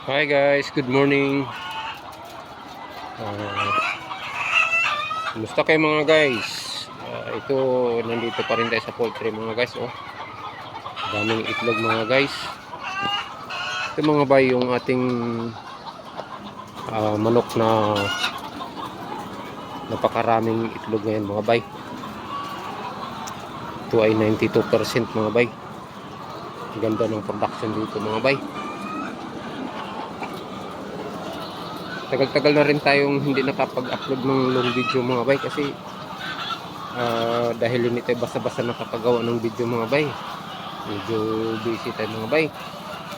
Hi guys, good morning. Kumusta kayo mga guys? Ito, nandito pa rin tayo sa poultry mga guys. Oh, daming itlog mga guys. Ito mga bay, yung ating manok na napakaraming itlog ngayon mga bay. Ito ay 92% mga bay. Ganda ng production dito mga bay. Tagal-tagal na rin tayong hindi nakapag-upload ng long video mga bay kasi dahil hindi tayo basta-basta nakapagawa ng video mga bay. Medyo busy tayo mga bay.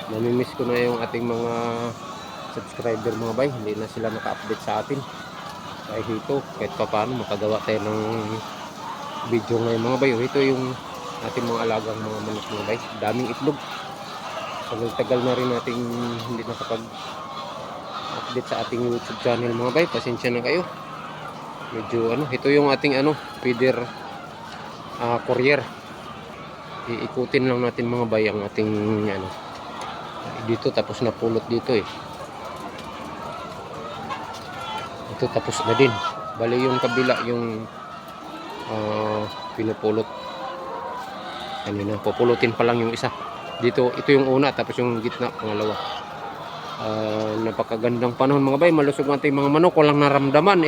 Namimiss ko na yung ating mga subscriber mga bay. Hindi na sila naka-update sa atin. Kahit ito, kahit pa paano makagawa tayo ng video ngayon mga bay. Ito yung ating mga alagang mga manok mga bay. Daming itlog. Tagal-tagal na rin nating hindi nakapag-update sa ating YouTube channel mga bay. Pasensya na kayo. Medyo ito yung ating feeder courier. Iikutin lang natin mga bay ang ating dito, tapos na pulot dito ito tapos na din, bali yung kabila yung pinupulot kanina, pupulutin pa lang yung isa dito. Ito yung una, tapos yung gitna pangalawa. Napakagandang panahon mga bay, malusog ang ating mga manok, walang naramdaman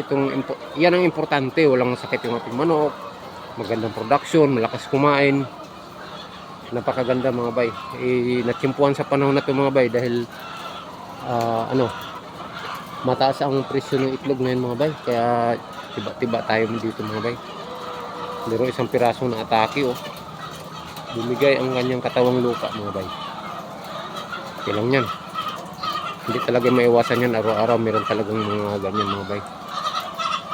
yan ang importante, walang sakit yung ating manok, magandang production, malakas kumain. Napakaganda mga bay. Natsimpuan sa panahon na ito mga bay dahil mataas ang presyo ng itlog ngayon mga bay, kaya tiba-tiba tayo dito mga bay. Meron isang piraso na atake bumigay ang kanyang katawang lupa mga bay. Kailang yan, hindi talaga maiwasan yan, araw-araw meron talagang mga ganyan mga bay,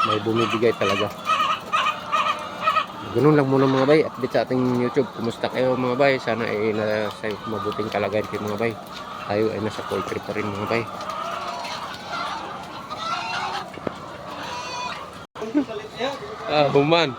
may bumibigay talaga. Ganun lang muna mga bay, update sa ating YouTube. Kumusta kayo mga bay? Sana ay nasa mabuting kalagayan kayo mga bay. Tayo ay nasa poultry pa rin mga bay. Human.